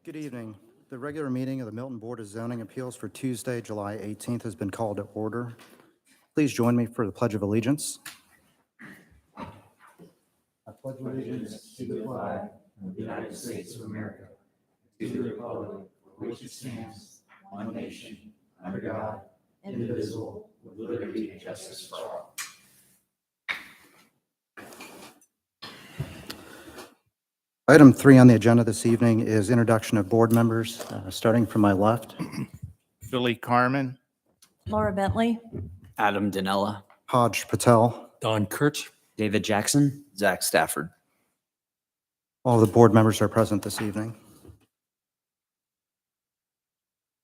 Good evening. The regular meeting of the Milton Board of Zoning Appeals for Tuesday, July 18th has been called to order. Please join me for the Pledge of Allegiance. I pledge allegiance to the flag of the United States of America, to the republic for which it stands, one nation, under God, indivisible, with liberty and justice for all. Item 3 on the agenda this evening is introduction of board members, starting from my left. Billy Carmen. Laura Bentley. Adam Danella. Hodge Patel. Don Kurtz. David Jackson. Zach Stafford. All the board members are present this evening.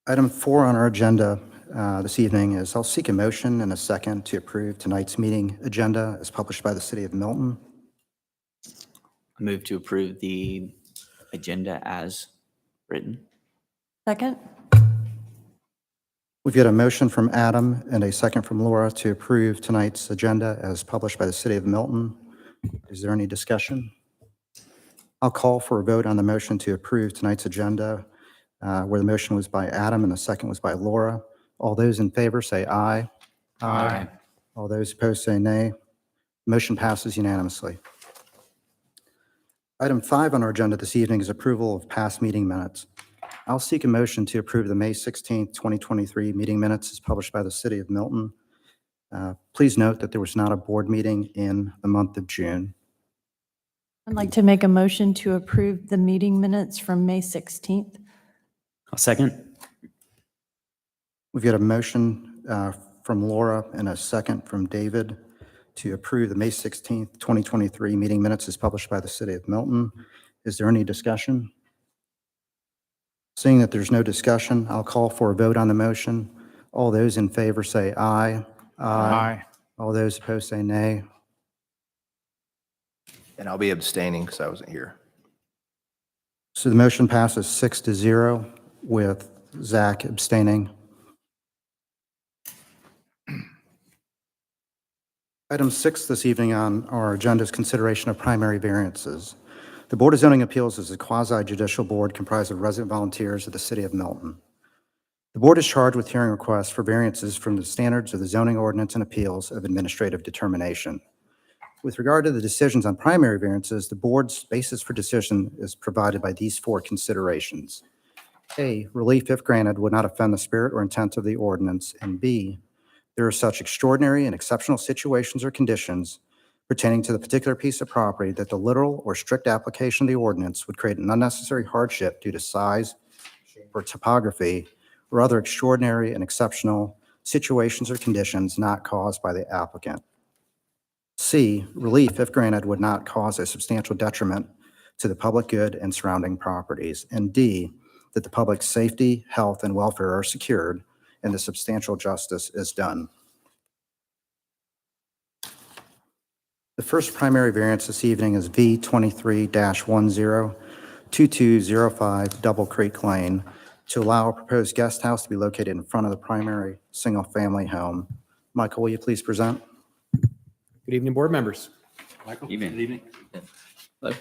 Item 4 on our agenda this evening is I'll seek a motion and a second to approve tonight's meeting agenda as published by the City of Milton. I move to approve the agenda as written. Second. We've got a motion from Adam and a second from Laura to approve tonight's agenda as published by the City of Milton. Is there any discussion? I'll call for a vote on the motion to approve tonight's agenda, where the motion was by Adam and the second was by Laura. All those in favor say aye. Aye. All those opposed say nay. Motion passes unanimously. Item 5 on our agenda this evening is approval of past meeting minutes. I'll seek a motion to approve the May 16th, 2023 meeting minutes as published by the City of Milton. Please note that there was not a board meeting in the month of June. I'd like to make a motion to approve the meeting minutes from May 16th. I'll second. We've got a motion from Laura and a second from David to approve the May 16th, 2023 meeting minutes as published by the City of Milton. Is there any discussion? Seeing that there's no discussion, I'll call for a vote on the motion. All those in favor say aye. Aye. All those opposed say nay. And I'll be abstaining because I wasn't here. So the motion passes 6-0 with Zach abstaining. Item 6 this evening on our agenda is consideration of primary variances. The Board of Zoning Appeals is a quasi-judicial board comprised of resident volunteers of the City of Milton. The board is charged with hearing requests for variances from the standards of the zoning ordinance and appeals of administrative determination. With regard to the decisions on primary variances, the board's basis for decision is provided by these 4 considerations. A, relief, if granted, would not offend the spirit or intent of the ordinance, and B, there are such extraordinary and exceptional situations or conditions pertaining to the particular piece of property that the literal or strict application of the ordinance would create an unnecessary hardship due to size or topography or other extraordinary and exceptional situations or conditions not caused by the applicant. C, relief, if granted, would not cause a substantial detriment to the public good and surrounding properties. And D, that the public's safety, health, and welfare are secured and the substantial justice is done. The first primary variance this evening is V23-102205 Double Creek Lane to allow a proposed guest house to be located in front of the primary single-family home. Michael, will you please present? Good evening, board members. Michael. Evening. Good evening. Hello.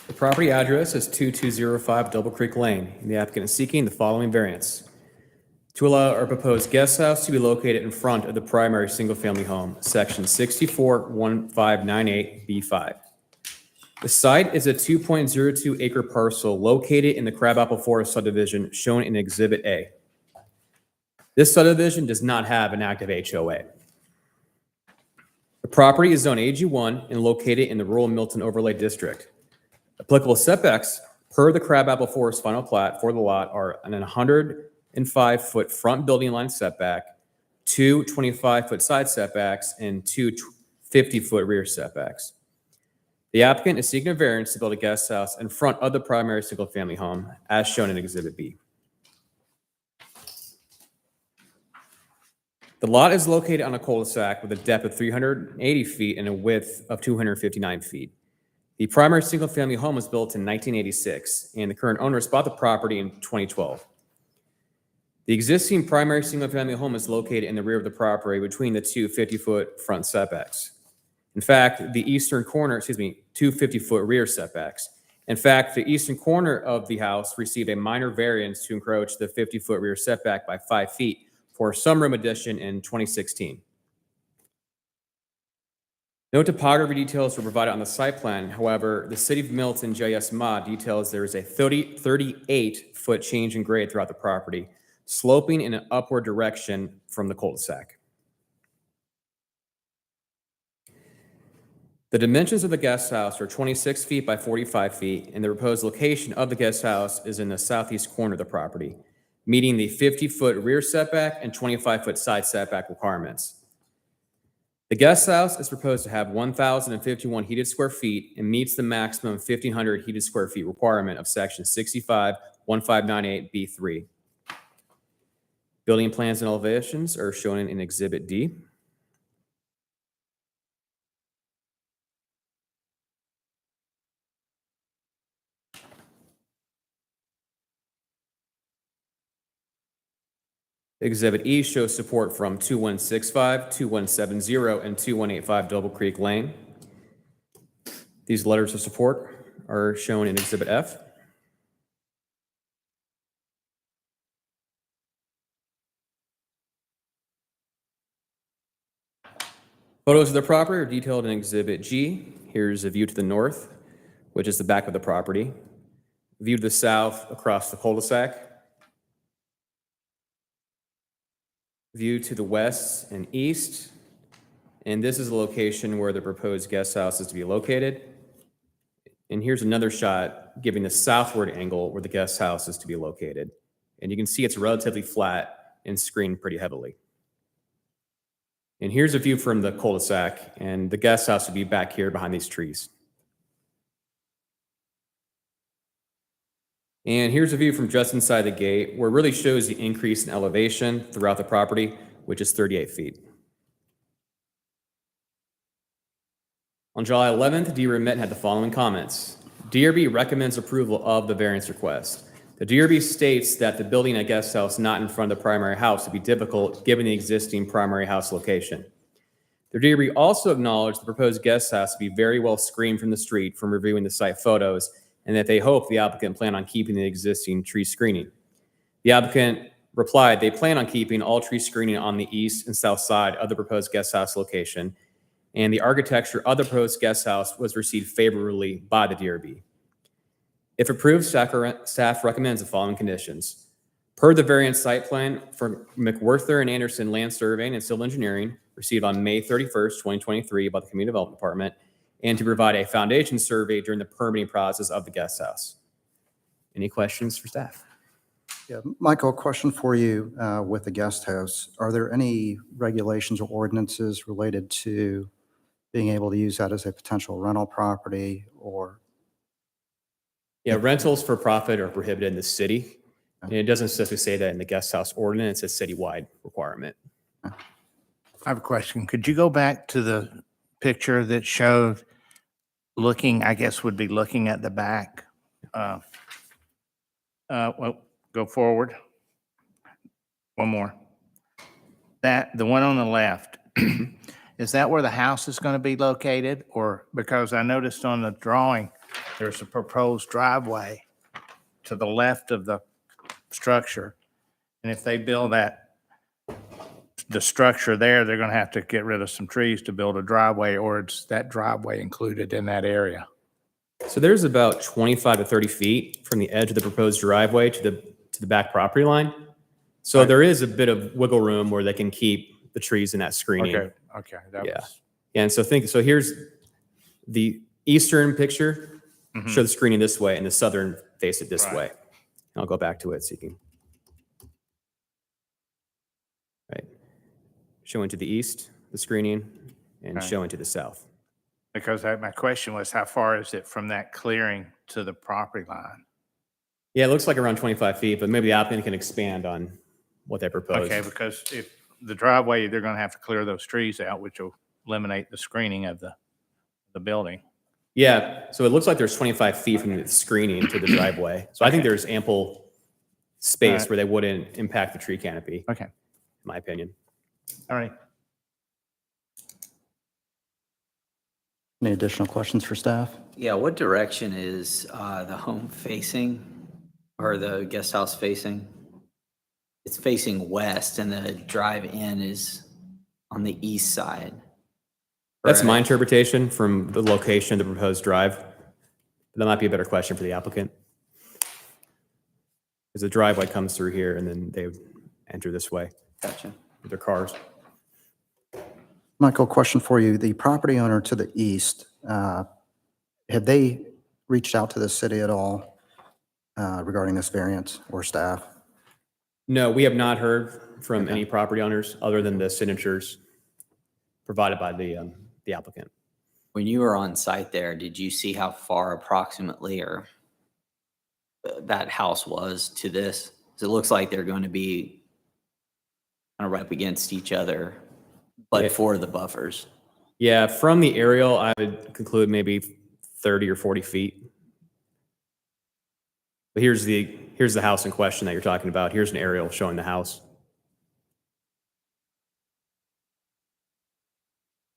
The property address is 2205 Double Creek Lane, and the applicant is seeking the following variance: to allow our proposed guest house to be located in front of the primary single-family home, section 641598B5. The site is a 2.02 acre parcel located in the Crabapple Forest subdivision shown in Exhibit A. This subdivision does not have an active HOA. The property is zone AG1 and located in the rural Milton Overlay District. Applicable setbacks per the Crabapple Forest final plat for the lot are an 105-foot front building line setback, 2 25-foot side setbacks, and 2 50-foot rear setbacks. The applicant is seeking a variance to build a guest house in front of the primary single-family home, as shown in Exhibit B. The lot is located on a cul-de-sac with a depth of 380 feet and a width of 259 feet. The primary single-family home was built in 1986, and the current owners bought the property in 2012. The existing primary single-family home is located in the rear of the property between the two 50-foot front setbacks. In fact, the eastern corner, two 50-foot rear setbacks. In fact, the eastern corner of the house received a minor variance to encroach the 50-foot rear setback by 5 feet for a sunroom addition in 2016. No topography details were provided on the site plan. However, the City of Milton JS Mod details there is a 38-foot change in grade throughout the property, sloping in an upward direction from the cul-de-sac. The dimensions of the guest house are 26 feet by 45 feet, and the proposed location of the guest house is in the southeast corner of the property, meeting the 50-foot rear setback and 25-foot side setback requirements. The guest house is proposed to have 1,051 heated square feet and meets the maximum 1,500 heated square feet requirement of Section 65-1598B3. Building plans and elevations are shown in Exhibit D. Exhibit E shows support from 2165, 2170, and 2185 Double Creek Lane. These letters of support are shown in Exhibit F. Photos of the property are detailed in Exhibit G. Here's a view to the north, which is the back of the property. View to the south across the cul-de-sac. View to the west and east. And this is the location where the proposed guest house is to be located. And here's another shot giving the southward angle where the guest house is to be located. And you can see it's relatively flat and screened pretty heavily. And here's a view from the cul-de-sac, and the guest house would be back here behind these trees. And here's a view from just inside the gate, where it really shows the increase in elevation throughout the property, which is 38 feet. On July 11th, DRB had the following comments. DRB recommends approval of the variance request. The DRB states that the building a guest house not in front of the primary house would be difficult given the existing primary house location. The DRB also acknowledged the proposed guest house to be very well screened from the street from reviewing the site photos, and that they hope the applicant plan on keeping the existing tree screening. The applicant replied they plan on keeping all tree screening on the east and south side of the proposed guest house location, and the architecture of the proposed guest house was received favorably by the DRB. If approved, staff recommends the following conditions. Per the variance site plan for McWhorter and Anderson Land Surveying and Civil Engineering received on May 31st, 2023 by the Community Development Department, and to provide a foundation survey during the permitting process of the guest house. Any questions for staff? Yeah, Michael, a question for you with the guest house. Are there any regulations or ordinances related to being able to use that as a potential rental property or? Yeah, rentals for profit are prohibited in the city. And it doesn't specifically say that in the guest house ordinance, it's a citywide requirement. I have a question. Could you go back to the picture that showed looking, I guess would be looking at the back? Well, go forward. One more. The one on the left, is that where the house is going to be located? Or because I noticed on the drawing, there's a proposed driveway to the left of the structure. And if they build the structure there, they're going to have to get rid of some trees to build a driveway, or is that driveway included in that area? So there's about 25 to 30 feet from the edge of the proposed driveway to the back property line. So Right. there is a bit of wiggle room where they can keep the trees in that screening. Okay. That Yeah. was, And so here's the eastern picture, Mhm. show the screening this way, and the southern face it this Right. way. I'll go back to it so you can. Right. Showing to the east, the screening, and Okay. showing to the south. because my question was, how far is it from that clearing to the property line? Yeah, it looks like around 25 feet, but maybe the applicant can expand on what they propose. Okay, because if the driveway, they're going to have to clear those trees out, which will eliminate the screening of the building. Yeah, so it looks like there's 25 feet from the screening to the driveway. So I think Okay. there's ample space Alright. where they wouldn't impact the tree canopy, in Okay, my opinion. all right. Any additional questions for staff? Yeah, what direction is the home facing or the guest house facing? It's facing west and the drive-in is on the east side. That's my correct? interpretation from the location of the proposed drive. That might be a better question for the applicant. Because the driveway comes through here and then they would enter this way Gotcha. with their cars. Michael, question for you. The property owner to the east, have they reached out to the city at all regarding this variance or staff? No, we have not heard from any property owners other than the signatures provided by the applicant. When you were on site there, did you see how far approximately or that house was to this? 'Cause it looks like they're going to be kind of right up against each other, but Yeah. for the buffers. Yeah, from the aerial, I would conclude maybe 30 or 40 feet. But here's the house in question that you're talking about. Here's an aerial showing the house.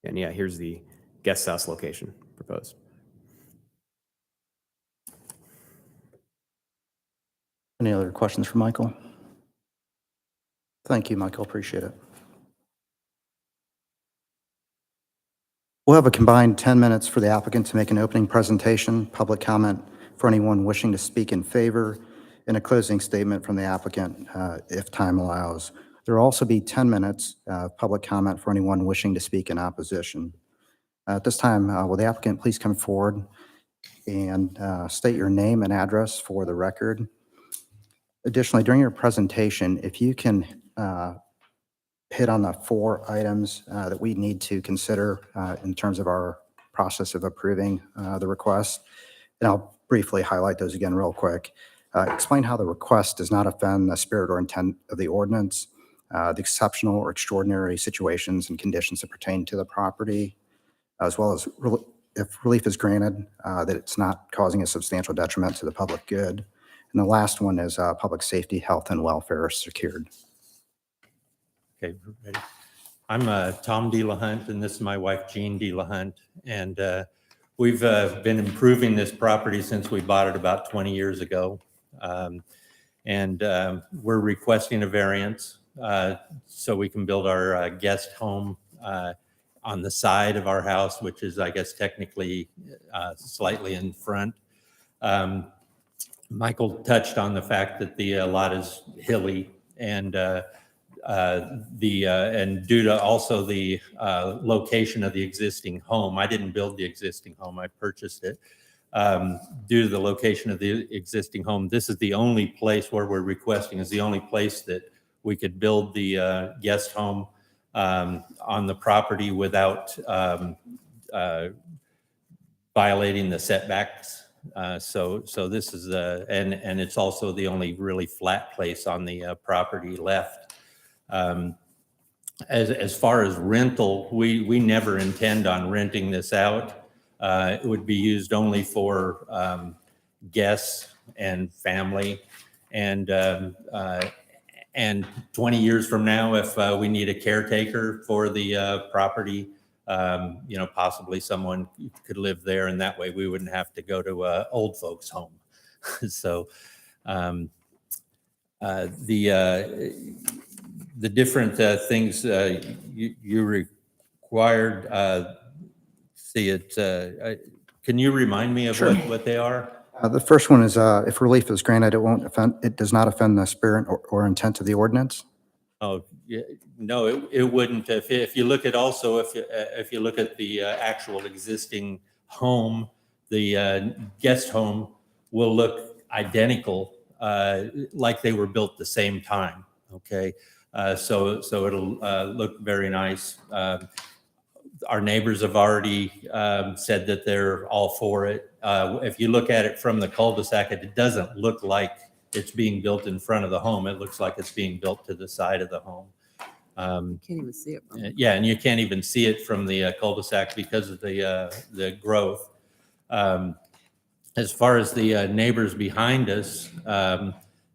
And yeah, here's the guest house location proposed. Any other questions for Michael? Thank you, Michael. Appreciate it. We'll have a combined 10 minutes for the applicant to make an opening presentation, public comment for anyone wishing to speak in favor, and a closing statement from the applicant if time allows. There will also be 10 minutes of public comment for anyone wishing to speak in opposition. At this time, will the applicant please come forward and state your name and address for the record? Additionally, during your presentation, if you can hit on the 4 items that we need to consider in terms of our process of approving the request, and I'll briefly highlight those again real quick. Explain how the request does not offend the spirit or intent of the ordinance, the exceptional or extraordinary situations and conditions that pertain to the property, as well as if relief is granted, that it's not causing a substantial detriment to the public good. And the last one is public safety, health, and welfare are secured. Okay, ready? I'm Tom DeLahunt, and this is my wife, Jean DeLahunt. And we've been improving this property since we bought it about 20 years ago. We're requesting a variance so we can build our guest home on the side of our house, which is, I guess, technically slightly in front. Michael touched on the fact that the lot is hilly and due to also the location of the existing home. I didn't build the existing home, I purchased it. Due to the location of the existing home, this is the only place where we're requesting is the only place that we could build the guest home on the property without violating the setbacks. So this is and it's also the only really flat place on the property left. As far as rental, we never intend on renting this out. It would be used only for guests and family. And 20 years from now, if we need a caretaker for the property, possibly someone could live there, and that way we wouldn't have to go to a old folks home. So the different things you required, see it. Can you remind me of Sure. what they are? The first one is if relief is granted, it does not offend the spirit or intent of the ordinance. Oh, yeah, no, it wouldn't. If you look at also, if you look at the actual existing home, the guest home will look identical, like they were built the same time. Okay, so it'll look very nice. Our neighbors have already said that they're all for it. If you look at it from the cul-de-sac, it doesn't look like it's being built in front of the home. It looks like it's being built to the side of the home. Can't even see it. Yeah, and you can't even see it from the cul-de-sac because of the growth. As far as the neighbors behind us,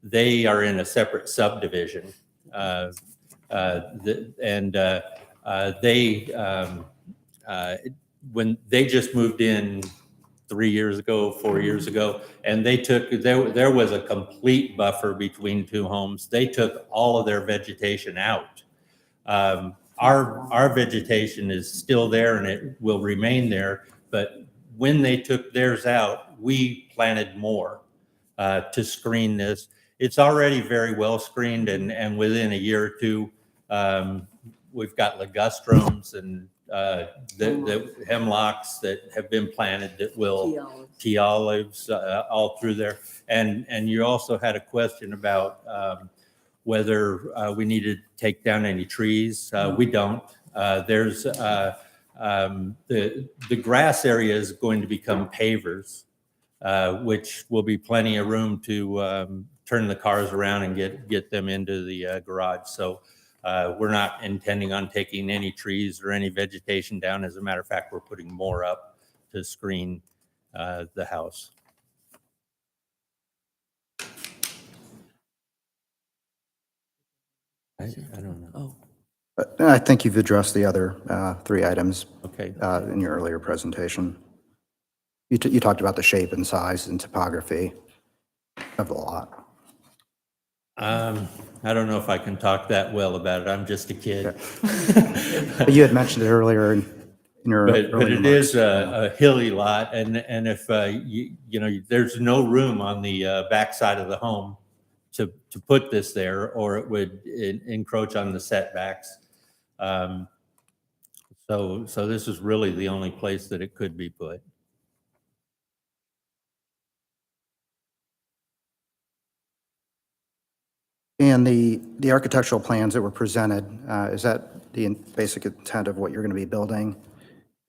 they are in a separate subdivision. When they just moved in 3 years ago, 4 years ago, and there was a complete buffer between two homes. They took all of their vegetation out. Our vegetation is still there and it will remain there, but when they took theirs out, we planted more to screen this. It's already very well screened, and within a year or two, we've got ligustrums and the hemlocks that have been planted that will tea olives all through there. And you also had a question about whether we need to take down any trees. We don't. There's the grass area is going to become pavers, which will be plenty of room to turn the cars around and get them into the garage. So we're not intending on taking any trees or any vegetation down. As a matter of fact, we're putting more up to screen the house. I don't know. Oh, I think you've addressed the other 3 items Okay. in your earlier presentation. You talked about the shape and size and topography of the lot. I don't know if I can talk that well about it. I'm just a kid. But you had mentioned it earlier in your But early it remarks. is a hilly lot, and if there's no room on the backside of the home to put this there, or it would encroach on the setbacks. So this is really the only place that it could be put. And the architectural plans that were presented, is that the basic intent of what you're going to be building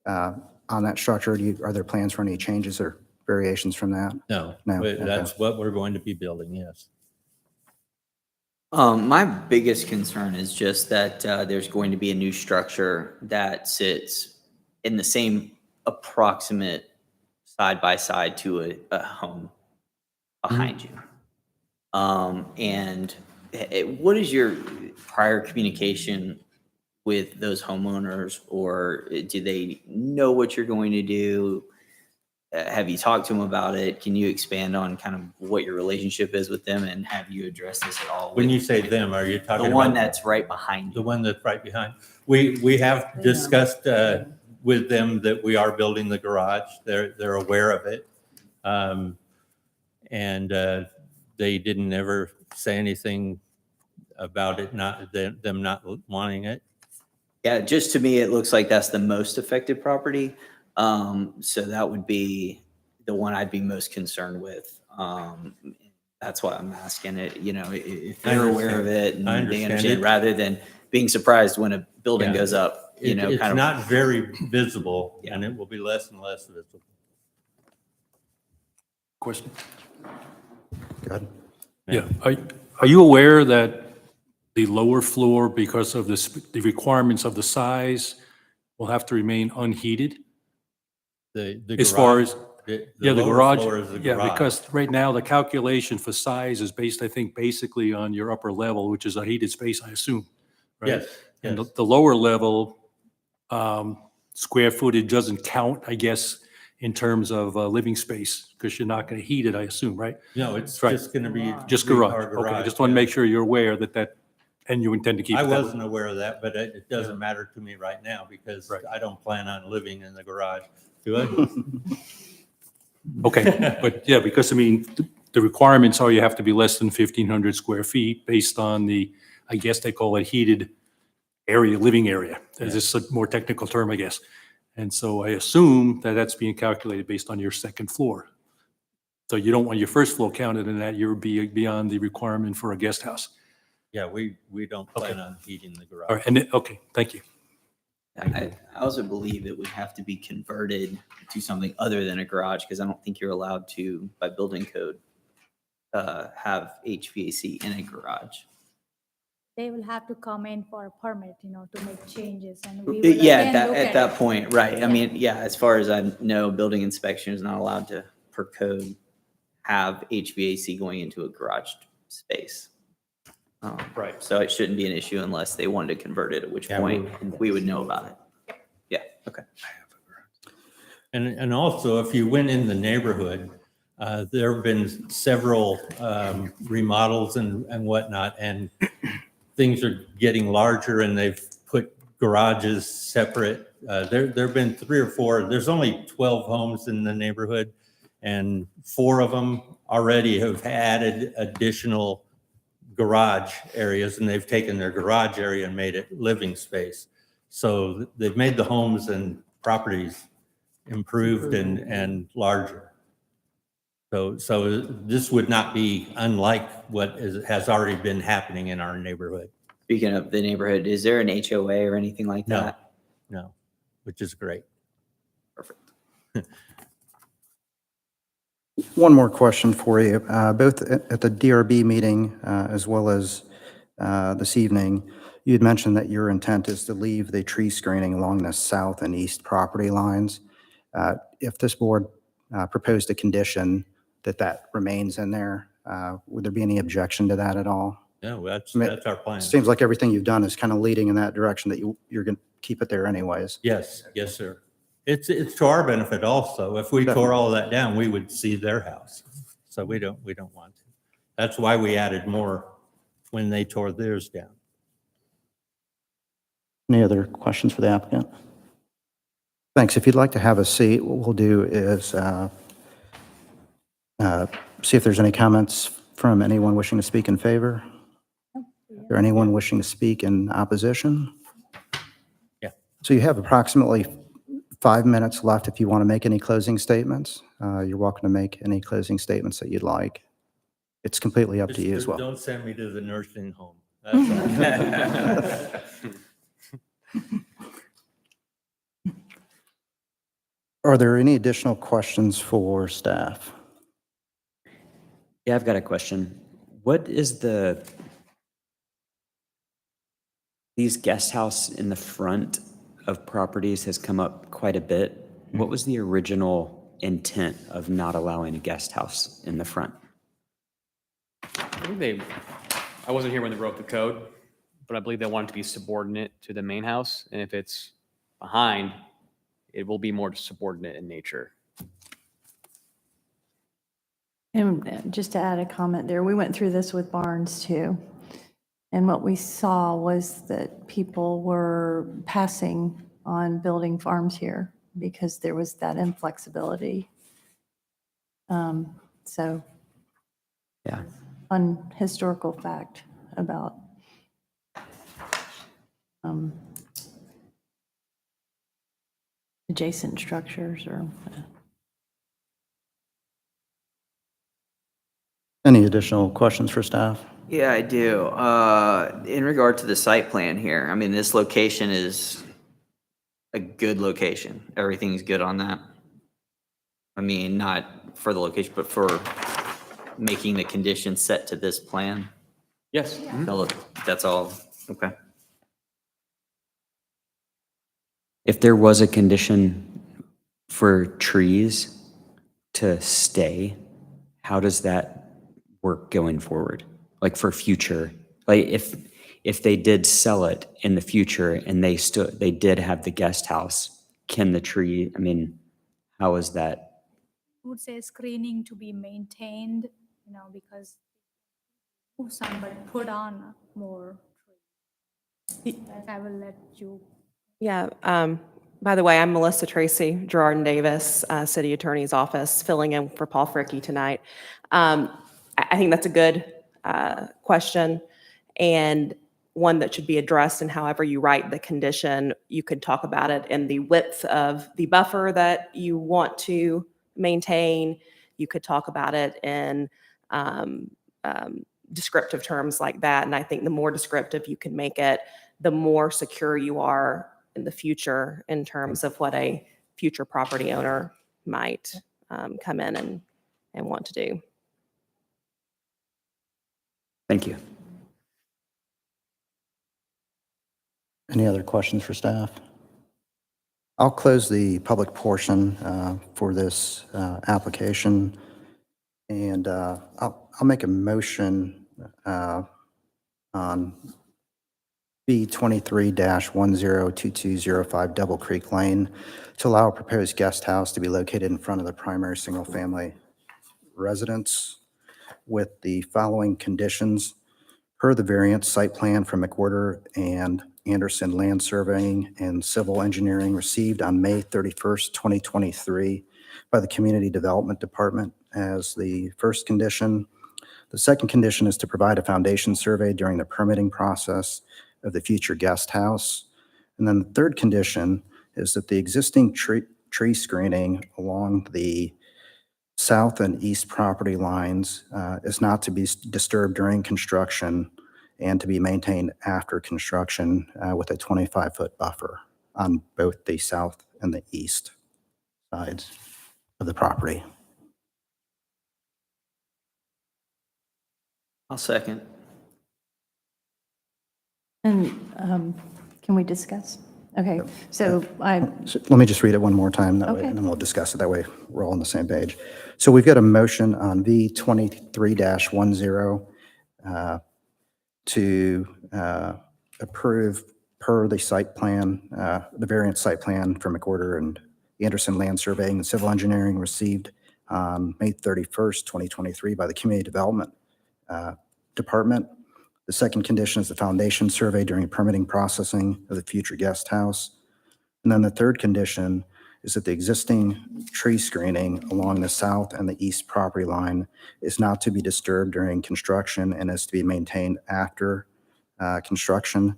on that structure? Are there plans for any changes or variations from that? No, No, that's what we're going to be building, yes. My biggest concern is just that there's going to be a new structure that sits in the same approximate side by side to a home behind you. And what is your prior communication with those homeowners, or do they know what you're going to do? Have you talked to them about it? Can you expand on kind of what your relationship is with them, and have you addressed this at all? When with you say them, are you talking the about one that's right behind the you? one that's right behind? We have discussed with them that we are building the garage. They're aware of it. And they didn't ever say anything about it, them not wanting it. Yeah, just to me, it looks like that's the most affected property. So that would be the one I'd be most concerned with. That's why I'm asking it, if they're aware of it and I they understand understand, it. rather than being surprised when a building Yeah. goes up, It's kind of. not very visible, Yeah. and it will be less and less visible. Question? Go ahead. Yeah. Are you aware that the lower floor, because of the requirements of the size, will have to remain unheated? The As far garage- as, the yeah, the lower garage, floor is the yeah, garage. because right now the calculation for size is based, I think, basically on your upper level, which is a heated space, I assume. right? Yes, And yes. the lower level square footage doesn't count, I guess, in terms of living space, because you're not going to heat it, I assume, right? No, it's Right. just going to be Just three-car garage. Okay, I just want to yeah. make sure you're aware that, and you intend to keep I it that way. wasn't aware of that, but it doesn't matter to me right now because Right. I don't plan on living in the garage. Do I? Okay, but yeah, because I mean, the requirements are you have to be less than 1,500 square feet based on the, I guess they call it heated area, living area. Is this a more technical term, I guess? And so I assume that that's being calculated based on your second floor. So you don't want your first floor counted in that, you're beyond the requirement for a guest house. Yeah, we don't plan Okay. on heating the garage. All right, and, okay, thank you. I also believe it would have to be converted to something other than a garage, because I don't think you're allowed to, by building code, have HVAC in a garage. They will have to come in for a permit, to make changes, and we will Yeah, again look at that it. point, right. I Yeah. mean, yeah, as far as I know, building inspection is not allowed to, per code, have HVAC going into a garage space. Right. So it shouldn't be an issue unless they wanted to convert it, at which Yeah, point we would know about it. Yeah, okay. And also, if you went in the neighborhood, there have been several remodels and whatnot, and things are getting larger, and they've put garages separate. There've been 3 or 4. There's only 12 homes in the neighborhood, and 4 of them already have added additional garage areas, and they've taken their garage area and made it living space. So they've made the homes and properties improved and larger. So this would not be unlike what has already been happening in our neighborhood. Speaking of the neighborhood, is there an HOA or anything like No, that? no, which is great. Perfect. One more question for you. Both at the DRB meeting as well as this evening, you had mentioned that your intent is to leave the tree screening along the south and east property lines. If this board proposed a condition that remains in there, would there be any objection to that at all? No, that's our plan. It seems like everything you've done is kind of leading in that direction, that you're going to keep it there anyways. Yes, sir. It's to our benefit also. If we tore all that down, we would see their house. So we don't want to. That's why we added more when they tore theirs down. Any other questions for the applicant? Thanks. If you'd like to have a seat, what we'll do is see if there's any comments from anyone wishing to speak in favor. Is there anyone wishing to speak in opposition? Yeah. So you have approximately 5 minutes left if you want to make any closing statements. You're welcome to make any closing statements that you'd like. It's completely up to you as Just well. don't send me to the nursing home. That's all. Are there any additional questions for staff? Yeah, I've got a question. What is these guest house in the front of properties has come up quite a bit. What was the original intent of not allowing a guest house in the front? I wasn't here when they wrote the code, but I believe they want it to be subordinate to the main house. And if it's behind, it will be more subordinate in nature. And just to add a comment there, we went through this with Barnes too. And what we saw was that people were passing on building farms here because there was that inflexibility. So, Yeah. fun historical fact about adjacent structures or. Any additional questions for staff? Yeah, I do. In regard to the site plan here, I mean, this location is a good location. Everything's good on that. I mean, not for the location, but for making the conditions set to this plan. Yes. No, that's all. Okay. If there was a condition for trees to stay, how does that work going forward? Like for future, like if they did sell it in the future and they did have the guest house, can the tree, I mean, how is that? I would say screening to be maintained, because move some, but put on more trees. That I will let you. Yeah. By the way, I'm Melissa Tracy, Gerard and Davis, City Attorney's Office, filling in for Paul Fricke tonight. I think that's a good question and one that should be addressed. And however you write the condition, you could talk about it in the width of the buffer that you want to maintain. You could talk about it in descriptive terms like that. And I think the more descriptive you can make it, the more secure you are in the future in terms of what a future property owner might come in and want to do. Thank you. Any other questions for staff? I'll close the public portion for this application, and I'll make a motion on B23-102205 Double Creek Lane to allow a proposed guest house to be located in front of the primary single-family residence with the following conditions. Per the variance site plan from McWhorter and Anderson Land Surveying and Civil Engineering received on May 31st, 2023 by the Community Development Department as the first condition. The second condition is to provide a foundation survey during the permitting process of the future guest house. And then the third condition is that the existing tree screening along the south and east property lines is not to be disturbed during construction and to be maintained after construction with a 25-foot buffer on both the south and the east sides of the property. I'll second. And can we discuss? Okay, so So let me just read it one more time, that way, Okay. and then we'll discuss it. That way, we're all on the same page. So we've got a motion on V23-10 to approve per the site plan, the variance site plan from McWhorter and Anderson Land Surveying and Civil Engineering received on May 31st, 2023 by the Community Development Department. The second condition is the foundation survey during permitting processing of the future guest house. And then the third condition is that the existing tree screening along the south and the east property line is not to be disturbed during construction and is to be maintained after construction.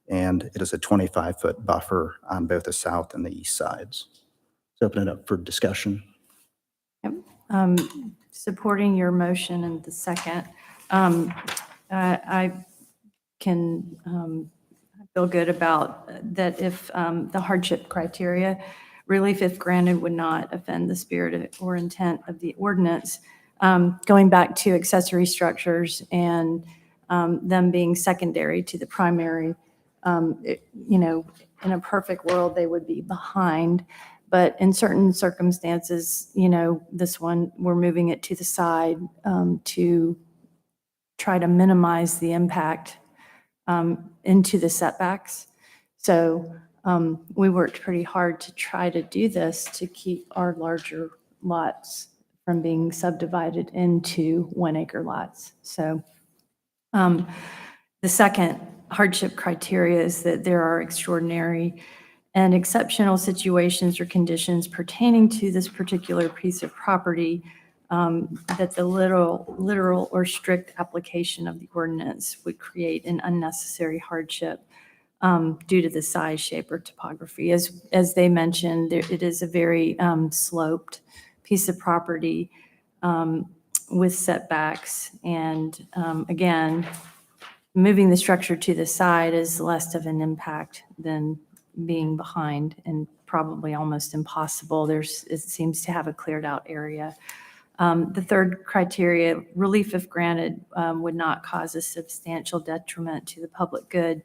And it is a 25-foot buffer on both the south and the east sides. Let's open it up for discussion. supporting your motion and the second, I can feel good about that if the hardship criteria, relief if granted would not offend the spirit or intent of the ordinance. Going back to accessory structures and them being secondary to the primary, you know, in a perfect world, they would be behind. But in certain circumstances, you know, this one, we're moving it to the side to try to minimize the impact into the setbacks. So we worked pretty hard to try to do this to keep our larger lots from being subdivided into 1 acre lots. So the second hardship criteria is that there are extraordinary and exceptional situations or conditions pertaining to this particular piece of property that the literal or strict application of the ordinance would create an unnecessary hardship due to the size, shape, or topography. As they mentioned, it is a very sloped piece of property with setbacks. And again, moving the structure to the side is less of an impact than being behind, and probably almost impossible. It seems to have a cleared out area. The third criteria, relief if granted, would not cause a substantial detriment to the public good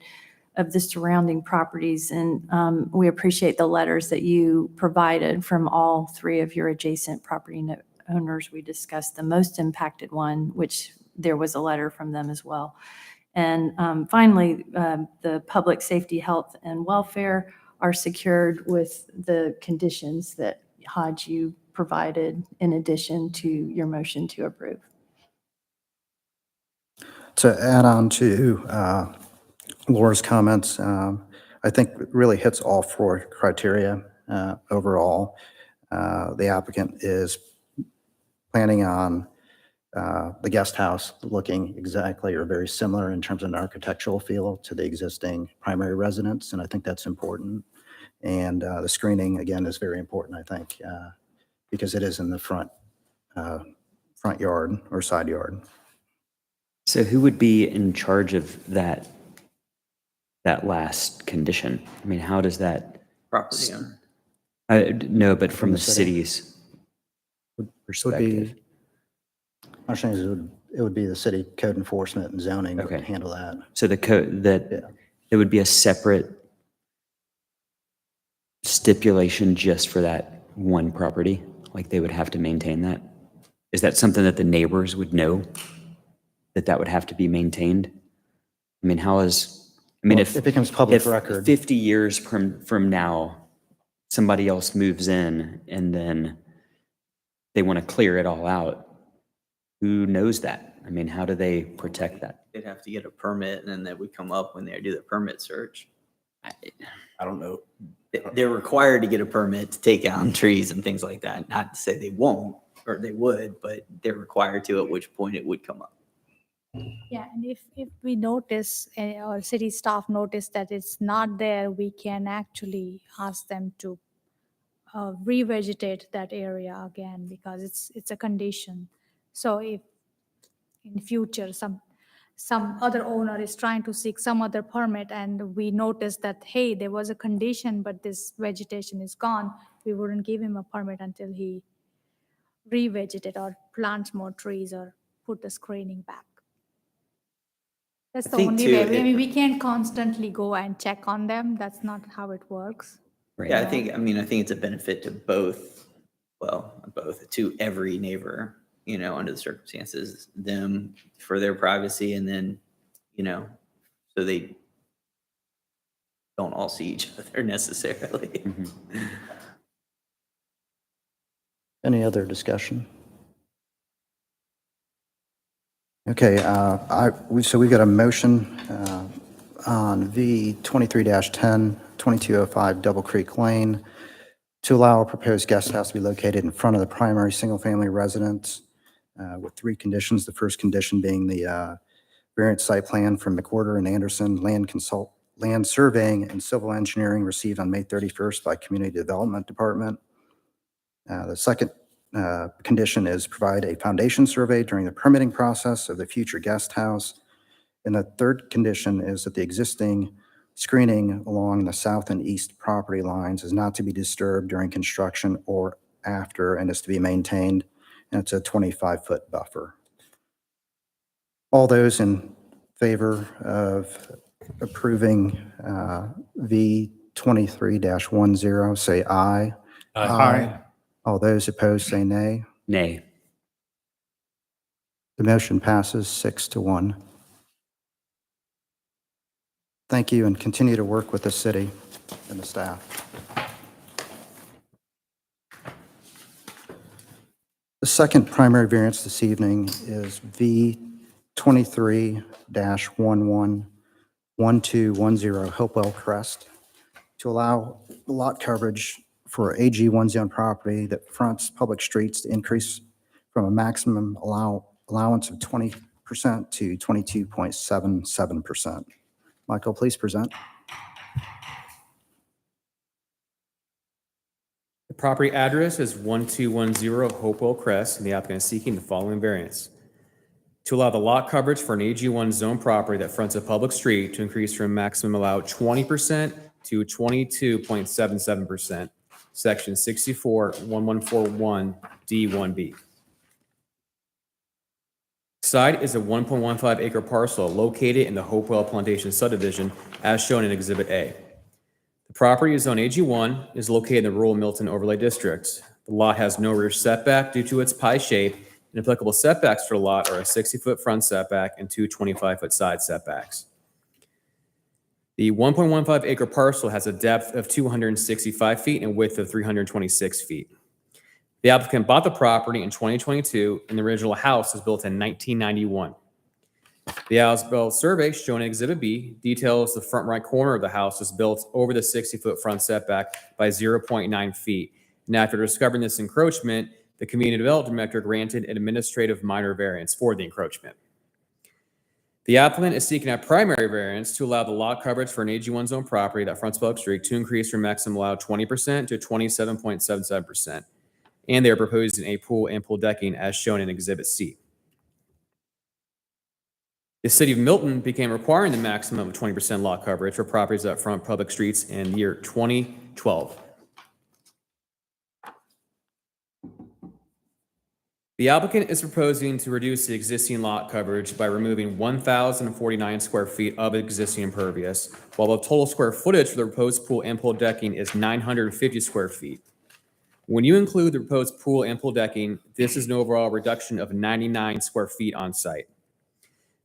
of the surrounding properties. And we appreciate the letters that you provided from all three of your adjacent property owners. We discussed the most impacted one, which there was a letter from them as well. And finally, the public safety, health, and welfare are secured with the conditions that Hodge, you provided in addition to your motion to approve. To add on to Laura's comments, I think it really hits all four criteria overall. The applicant is planning on the guest house looking exactly or very similar in terms of an architectural feel to the existing primary residence, and I think that's important. And the screening, again, is very important, I think, because it is in the front yard or side yard. So who would be in charge of that last condition? I mean, how does that? Property owner. No, but from the the city? city's Would be, perspective. my understanding is it would be the city code enforcement and zoning that would Okay. handle that. So the code, that Yeah. there would be a separate stipulation just for that one property? Like they would have to maintain that? Is that something that the neighbors would know? that would have to be maintained? I mean, Well, if it becomes public if record. 50 years from now, somebody else moves in and then they want to clear it all out, who knows that? I mean, how do they protect that? They'd have to get a permit and then that would come up when they do the permit search. I don't know. They're required to get a permit to take down trees and things like that. Not to say they won't, or they would, but they're required to, at which point it would come up. Yeah, and if we notice, or city staff notice that it's not there, we can actually ask them to revegetate that area again, because it's a condition. So if in future some other owner is trying to seek some other permit and we notice that, hey, there was a condition, but this vegetation is gone, we wouldn't give him a permit until he revegetate or plants more trees or put the screening back. That's I the think only too, way. I it- mean, we can't constantly go and check on them. That's not how it works. Right. Yeah, I think it's a benefit to both, to every neighbor, under the circumstances, them for their privacy and then, so they don't all see each other necessarily. Mhm. Any other discussion? Okay, so we've got a motion on V 23-10, 2205 Double Creek Lane to allow a proposed guest house to be located in front of the primary single-family residence with 3 conditions. The first condition being the variance site plan from McWhorter and Anderson Land Surveying and Civil Engineering received on May 31st by Community Development Department. The second condition is provide a foundation survey during the permitting process of the future guest house. And the third condition is that the existing screening along the south and east property lines is not to be disturbed during construction or after, and is to be maintained, and it's a 25-foot buffer. All those in favor of approving V 23-10, say aye. Aye. All those opposed, say nay. Nay. The motion passes 6-1. Thank you, and continue to work with the city and the staff. The second primary variance this evening is V 23-111210 Hopewell Crest to allow lot coverage for AG1 zone property that fronts public streets to increase from a maximum allowance of 20% to 22.77%. Michael, please present. The property address is 1210 Hopewell Crest, and the applicant is seeking the following variance. To allow the lot coverage for an AG1 zone property that fronts a public street to increase from maximum allowed 20% to 22.77%, section 641141D1B. Site is a 1.15 acre parcel located in the Hopewell Plantation subdivision as shown in Exhibit A. The property is zone AG1, is located in the rural Milton overlay district. The lot has no rear setback due to its pie shape, and applicable setbacks for the lot are a 60-foot front setback and 2 25-foot side setbacks. The 1.15 acre parcel has a depth of 265 feet and width of 326 feet. The applicant bought the property in 2022, and the original house was built in 1991. The as-built survey shown in Exhibit B details the front right corner of the house is built over the 60-foot front setback by 0.9 feet. And after discovering this encroachment, the Community Development Director granted an administrative minor variance for the encroachment. The applicant is seeking a primary variance to allow the lot coverage for an AG1 zone property that fronts public street to increase from maximum allowed 20% to 27.77%. And they are proposing a pool and pool decking as shown in Exhibit C. The city of Milton began requiring the maximum of 20% lot coverage for properties that front public streets in year 2012. The applicant is proposing to reduce the existing lot coverage by removing 1,049 square feet of existing impervious, while the total square footage for the proposed pool and pool decking is 950 square feet. When you include the proposed pool and pool decking, this is an overall reduction of 99 square feet on site.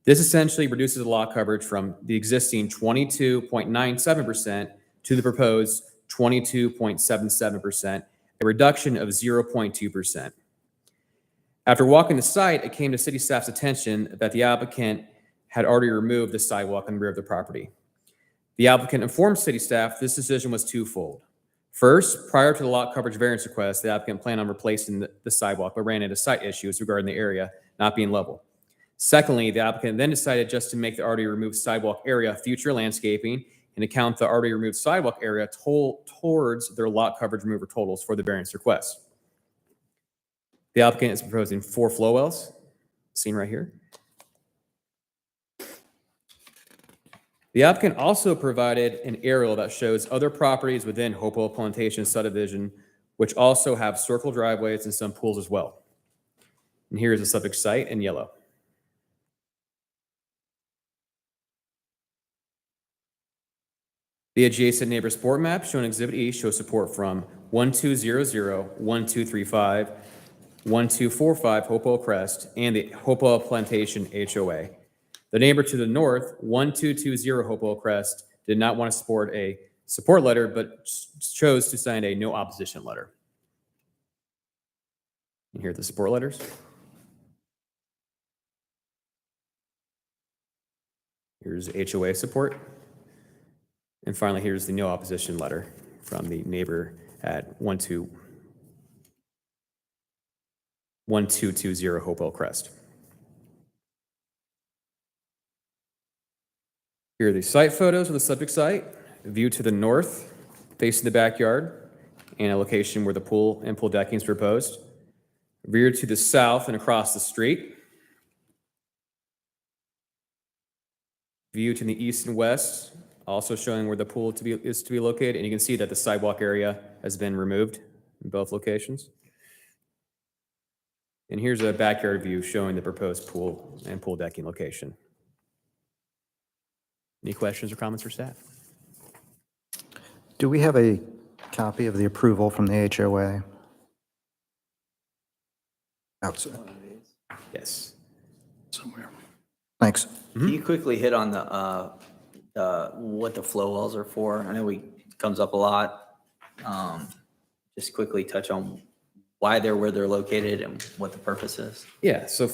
This essentially reduces the lot coverage from the existing 22.97% to the proposed 22.77%, a reduction of 0.2%. After walking the site, it came to city staff's attention that the applicant had already removed the sidewalk in the rear of the property. The applicant informed city staff this decision was twofold. First, prior to the lot coverage variance request, the applicant planned on replacing the sidewalk, but ran into site issues regarding the area not being level. Secondly, the applicant then decided just to make the already removed sidewalk area future landscaping and account the already removed sidewalk area towards their lot coverage remover totals for the variance request. The applicant is proposing 4 flow wells, seen right here. The applicant also provided an aerial that shows other properties within Hopewell Plantation subdivision, which also have circle driveways and some pools as well. And here is the subject site in yellow. The adjacent neighbor support map shown in Exhibit E shows support from 1200, 1235, 1245 Hopewell Crest, and the Hopewell Plantation HOA. The neighbor to the north, 1220 Hopewell Crest, did not want to support a support letter, but chose to sign a no opposition letter. And here are the support letters. Here's HOA support. And finally, here's the no opposition letter from the neighbor at 1220 Hopewell Crest. Here are the site photos of the subject site, view to the north, facing the backyard, and a location where the pool and pool decking is proposed. View to the south and across the street. View to the east and west, also showing where the pool is to be located, and you can see that the sidewalk area has been removed in both locations. And here's a backyard view showing the proposed pool and pool decking location. Any questions or comments for staff? Do we have a copy of the approval from the HOA? Outside. Yes. Somewhere. Thanks. Can you quickly hit on what the flow wells are for? I know it comes up a lot. Just quickly touch on why they're where they're located and what the purpose is. Yeah, so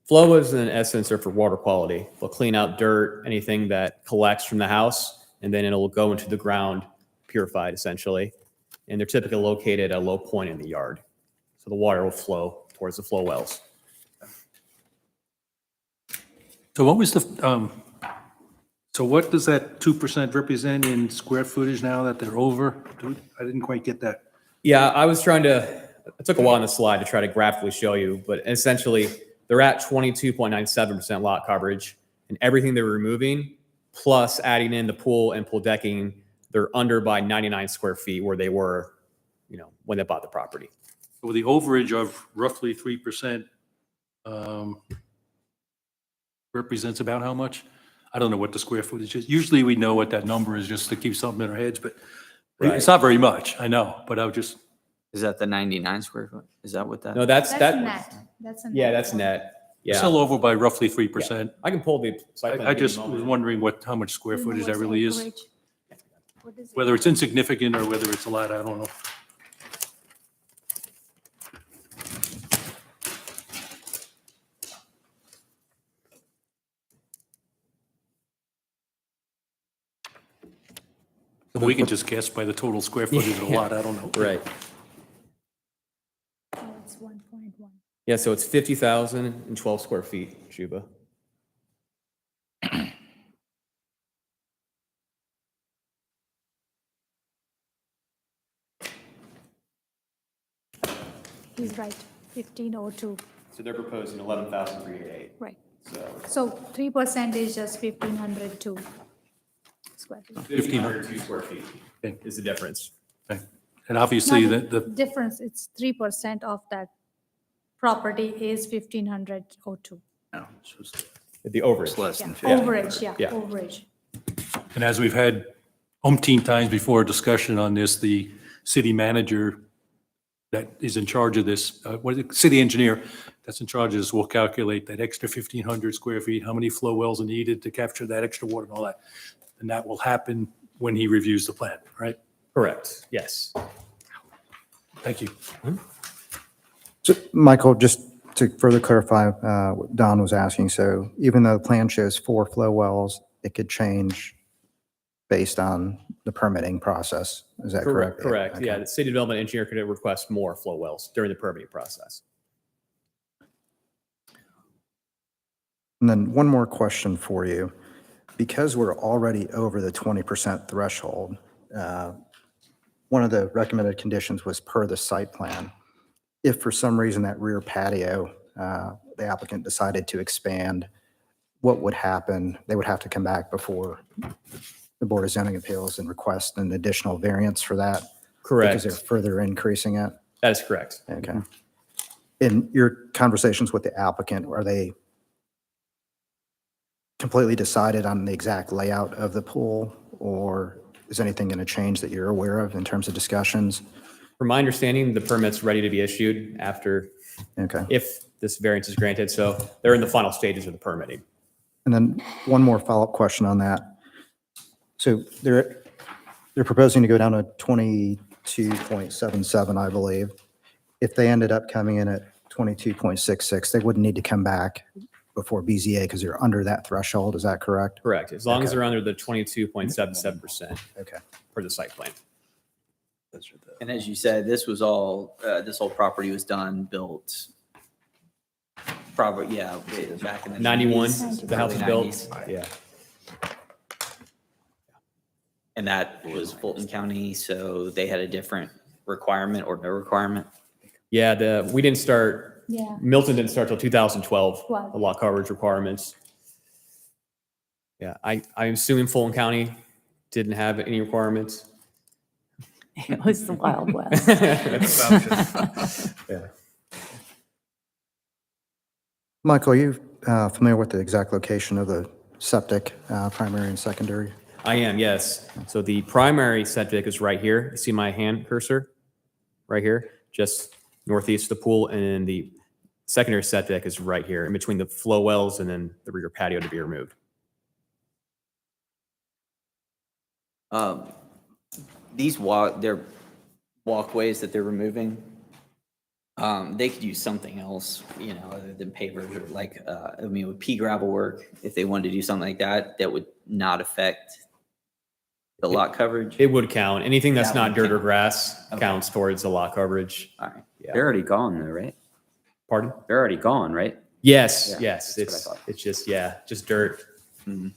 flow wells in essence are for water quality. They'll clean out dirt, anything that collects from the house, and then it'll go into the ground purified essentially. And they're typically located at a low point in the yard. So the water will flow towards the flow wells. So what was the, so what does that 2% represent in square footage now that they're over? I didn't quite get that. Yeah, it took a while on the slide to try to graphically show you, but essentially they're at 22.97% lot coverage, and everything they're removing, plus adding in the pool and pool decking, they're under by 99 square feet where they were, when they bought the property. With the overage of roughly 3%, represents about how much? I don't know what the square footage is. Usually we know what that number is just to keep something in our heads, but it's not very much, I know, but I would just. Is that the 99 square foot? Is that what that? No, that's net. That's a net. Yeah, that's net. Yeah. Still over by roughly 3%. I can pull the site plan. I just was wondering how much square footage that really is. What is it? Whether it's insignificant or whether it's a lot, I don't know. We can just guess by the total square footage of the lot, I don't know. Right. Oh, it's 1.1. Yeah, so it's 50,012 square feet, Juba. He's right, 1502, So they're proposing 11,388. right. So So 3% is just 1,502 square feet. 1,502 square feet Okay. is the difference. And obviously Not the difference, it's 3% of that property is 1,502. no, it's just- The overage. It's less Yeah, than 50. overage, Yeah. overage. And as we've had umpteen times before discussion on this, the city manager that is in charge of this, city engineer that's in charge of this will calculate that extra 1,500 square feet, how many flow wells are needed to capture that extra water and all that. And that will happen when he reviews the plan, right? Correct, yes. Thank you. So, Michael, just to further clarify what Don was asking, so even though the plan shows 4 flow wells, it could change based on the permitting process. Is that correct? Correct, Okay. yeah. The city development engineer could request more flow wells during the permitting process. And then one more question for you. Because we're already over the 20% threshold, one of the recommended conditions was per the site plan. If for some reason that rear patio, the applicant decided to expand, what would happen? They would have to come back before the Board of Zoning Appeals and request an additional variance for that? Correct. Because they're further increasing it? That is correct. Okay. In your conversations with the applicant, are they completely decided on the exact layout of the pool, or is anything going to change that you're aware of in terms of discussions? From my understanding, the permit's ready to be issued after, Okay. if this variance is granted. So they're in the final stages of the permitting. And then one more follow-up question on that. So they're proposing to go down to 22.77, I believe. If they ended up coming in at 22.66, they wouldn't need to come back before BZA because they're under that threshold. Is that correct? Correct, as long as Okay. they're under the 22.77% Okay. for the site plan. And as you said, this was all, this whole property was built, probably, yeah, back in the 91, 90s, the house was early built. 90s. Yeah. And that was Fulton County, so they had a different requirement or no requirement? Yeah, we didn't start, Yeah. Milton didn't start till 2012, Wow. the lot coverage requirements. Yeah, I'm assuming Fulton County didn't have any requirements. It was the Wild West. Yeah. Michael, are you familiar with the exact location of the septic, primary and secondary? I am, yes. So the primary septic is right here. You see my hand cursor? Right here, just northeast of the pool, and the secondary septic is right here in between the flow wells and then the rear patio to be removed. These they're walkways that they're removing. They could use something else, other than pavers or with pea gravel work, if they wanted to do something like that, that would not affect the lot coverage. It would count. Anything that's That not would dirt or count. grass Okay. counts towards the lot coverage. All right. Yeah. They're already gone though, right? Pardon? They're already gone, right? Yes, Yeah, yes. that's what I thought. It's just, yeah, just dirt. Mhm.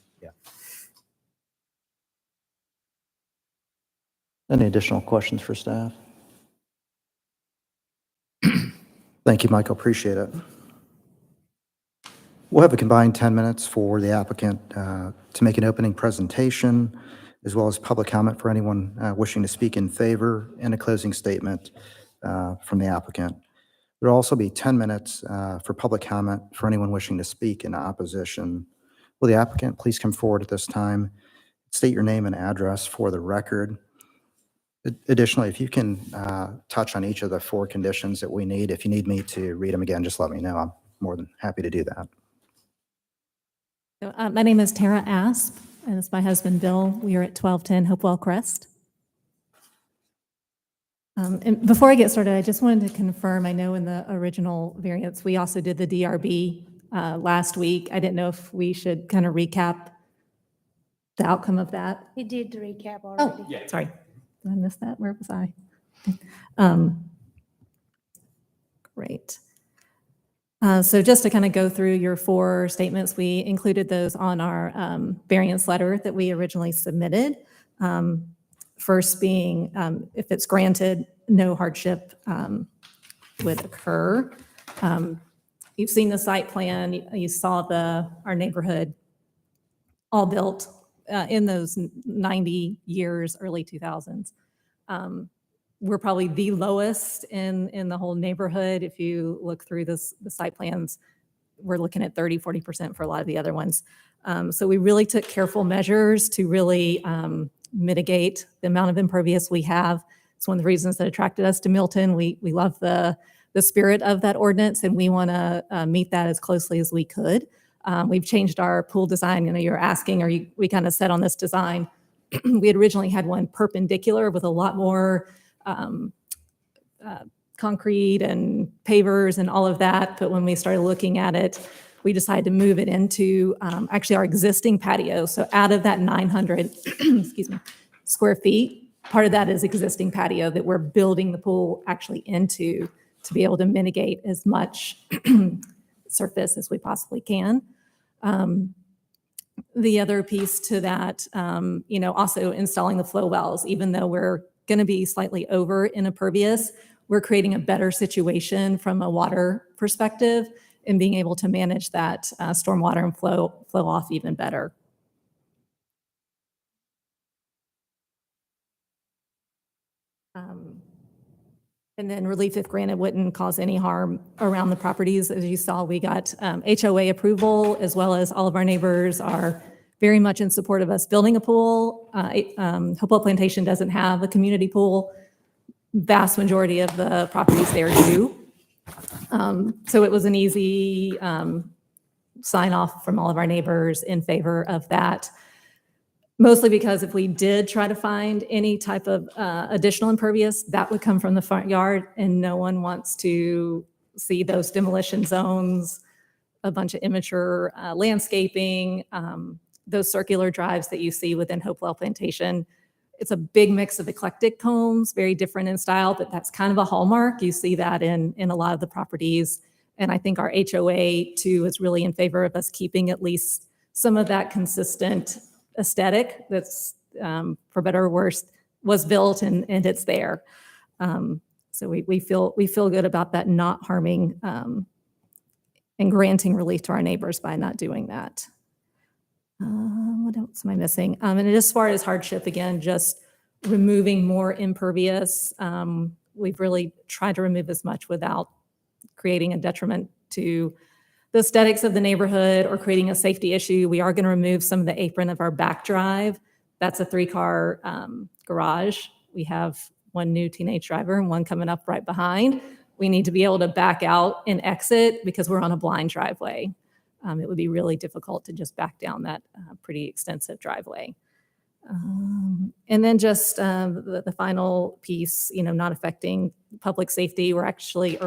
Any additional questions for staff? Thank you, Michael. Appreciate it. We'll have a combined 10 minutes for the applicant to make an opening presentation, as well as public comment for anyone wishing to speak in favor, and a closing statement from the applicant. There'll also be 10 minutes for public comment for anyone wishing to speak in opposition. Will the applicant please come forward at this time, state your name and address for the record. Additionally, if you can touch on each of the 4 conditions that we need, if you need me to read them again, just let me know. I'm more than happy to do that. So, my name is Tara Asp, and it's my husband, Bill. We are at 1210 Hopewell Crest. And before I get started, I just wanted to confirm, I know in the original variance, we also did the DRB last week. I didn't know if we should kind of recap the outcome of that. We did recap already. Yeah. Sorry, did I miss that? Where was I? Great. So just to kind of go through your 4 statements, we included those on our variance letter that we originally submitted. First being, if it's granted, no hardship would occur. You've seen the site plan, you saw our neighborhood all built in those 90 years, early 2000s. We're probably the lowest in the whole neighborhood. If you look through the site plans, we're looking at 30, 40% for a lot of the other ones. So we really took careful measures to really mitigate the amount of impervious we have. It's one of the reasons that attracted us to Milton. We love the the spirit of that ordinance, and we want to meet that as closely as we could. We've changed our pool design. You know, you're asking, we kind of set on this design. We had originally had one perpendicular with a lot more concrete and pavers and all of that. But when we started looking at it, we decided to move it into actually our existing patio. So out of that 900 excuse me, square feet, part of that is existing patio that we're building the pool actually into to be able to mitigate as much surface as we possibly can. The other piece to that, you know, also installing the flow wells, even though we're going to be slightly over in impervious, we're creating a better situation from a water perspective and being able to manage that stormwater and flow off even better. And then relief, if granted, wouldn't cause any harm around the properties. As you saw, we got HOA approval, as well as all of our neighbors are very much in support of us building a pool. Hopewell Plantation doesn't have a community pool. Vast majority of the properties there do. So it was an easy sign off from all of our neighbors in favor of that. Mostly because if we did try to find any type of additional impervious, that would come from the front yard, and no one wants to see those demolition zones, a bunch of immature landscaping, those circular drives that you see within Hopewell Plantation. It's a big mix of eclectic homes, very different in style, but that's kind of a hallmark. You see that in a lot of the properties. And I think our HOA too is really in favor of us keeping at least some of that consistent aesthetic that's, for better or worse, was built and it's there. So we feel good about that not harming and granting relief to our neighbors by not doing that. What else am I missing? And as far as hardship, again, just removing more impervious. We've really tried to remove as much without creating a detriment to the aesthetics of the neighborhood or creating a safety issue. We are going to remove some of the apron of our back drive. That's a 3-car garage. We have one new teenage driver and one coming up right behind. We need to be able to back out and exit because we're on a blind driveway. It would be really difficult to just back down that pretty extensive driveway. And then just the final piece, you know, not affecting public safety or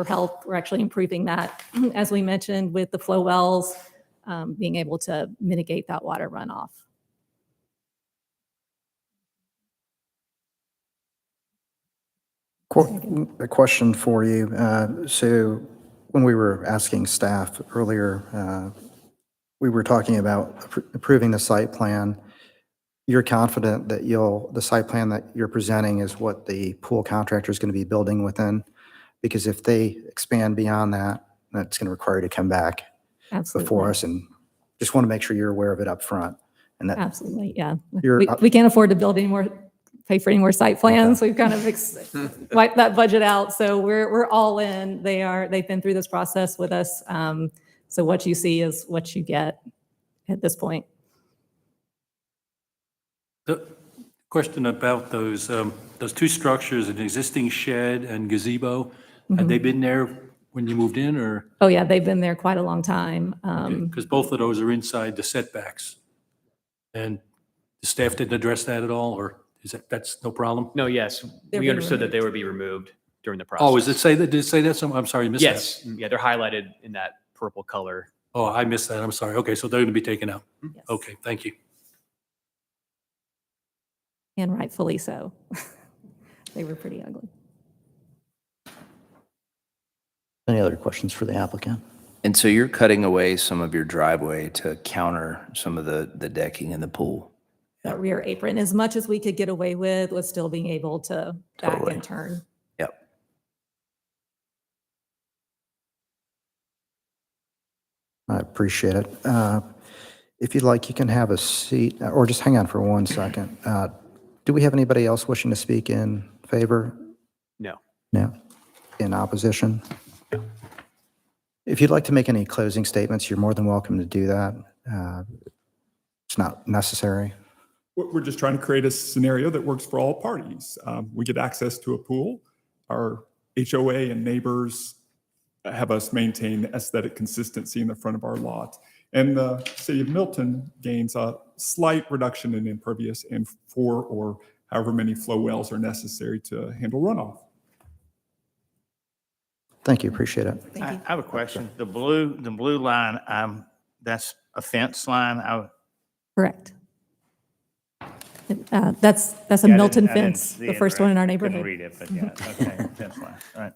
health. We're actually improving that, as we mentioned, with the flow wells, being able to mitigate that water runoff. A question for you. So when we were asking staff earlier, we were talking about approving the site plan. You're confident that the site plan that you're presenting is what the pool contractor is going to be building within? Because if they expand beyond that, that's going to require you to come back before us, and just want to make sure you're aware of it up front. And that Absolutely, yeah. We can't afford to build pay for any more site plans. We've kind of wiped that budget out. So we're all in. They've been through this process with us. So what you see is what you get at this point. The question about those 2 structures, an existing shed and gazebo, had they been there when you moved in, or? Oh yeah, they've been there quite a long time. Because both of those are inside the setbacks. And the staff didn't address that at all, or that's no problem? No, yes, They're we being understood that removed. they would be removed during the process. Oh, did it say that? I'm sorry, I missed that. Yes, yeah, they're highlighted in that purple color. Oh, I missed that. I'm sorry. Okay, so they're going to be taken out. Yes. Okay, thank you. And rightfully so. They were pretty ugly. Any other questions for the applicant? And so you're cutting away some of your driveway to counter some of the decking in the pool? That rear apron, as much as we could get away with still being able to back Totally. and turn. Yep. I appreciate it. If you'd like, you can have a seat, or just hang on for 1 second. Do we have anybody else wishing to speak in favor? No. No? In opposition? If you'd like to make any closing statements, you're more than welcome to do that. It's not necessary. We're just trying to create a scenario that works for all parties. We get access to a pool. Our HOA and neighbors have us maintain aesthetic consistency in the front of our lot. And the city of Milton gains a slight reduction in impervious and 4 or however many flow wells are necessary to handle runoff. Thank you, appreciate it. I have a question. The blue line, that's a fence line. Correct. That's a Yeah, I didn't- Milton I didn't fence, see the it first right. one in our I neighborhood. couldn't read it, but yeah, okay, fence line, all right.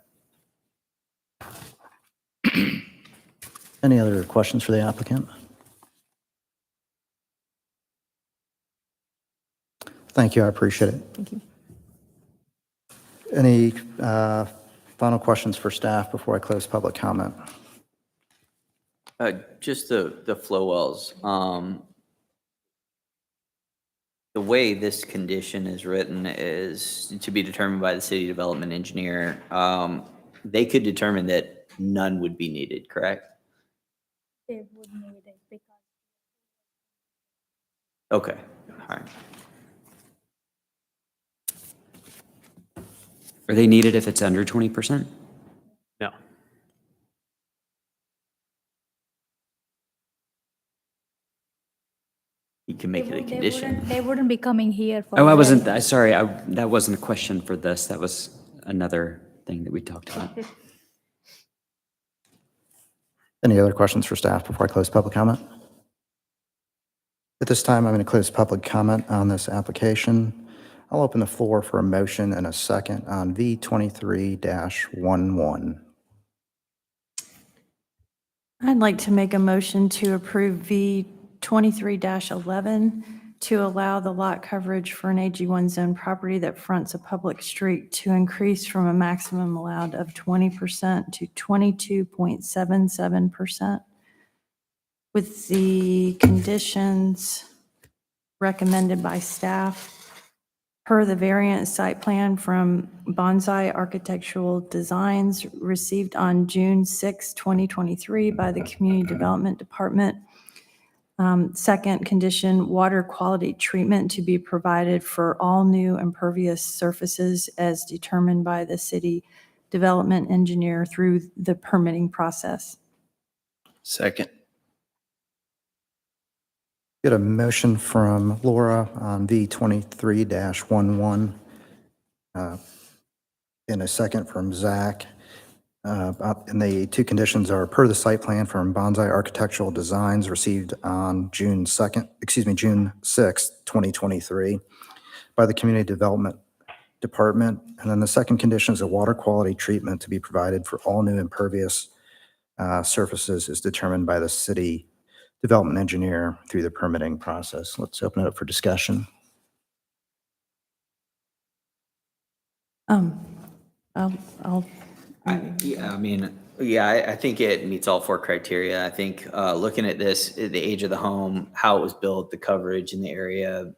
Any other questions for the applicant? Thank you, I appreciate it. Thank you. Any final questions for staff before I close public comment? Just the flow wells. The way this condition is written is to be determined by the city development engineer. They could determine that none would be needed, correct? They would need it because Okay, all right. Are they needed if it's under 20%? No. You can make it a condition. they wouldn't be coming here for. Oh, I the- wasn't, sorry, that wasn't a question for this. That was another thing that we talked about. Any other questions for staff before I close public comment? At this time, I'm going to close public comment on this application. I'll open the floor for a motion and a second on V23-11. I'd like to make a motion to approve V23-11 to allow the lot coverage for an AG1 zone property that fronts a public street to increase from a maximum allowed of 20% to 22.77%, with the conditions recommended by staff per the variant site plan from Bonsai Architectural Designs received on June 6, 2023 by the Community Development Department. Second condition, water quality treatment to be provided for all new impervious surfaces as determined by the city development engineer through the permitting process. Second. Get a motion from Laura on V23-11 and a second from Zach. And the two conditions are per the site plan from Bonsai Architectural Designs received on June 6th, 2023 by the Community Development Department. And then the second condition is a water quality treatment to be provided for all new impervious surfaces is determined by the city development engineer through the permitting process. Let's open it up for discussion. I'll I think it meets all 4 criteria. I think looking at this, the age of the home, how it was built, the coverage in the area,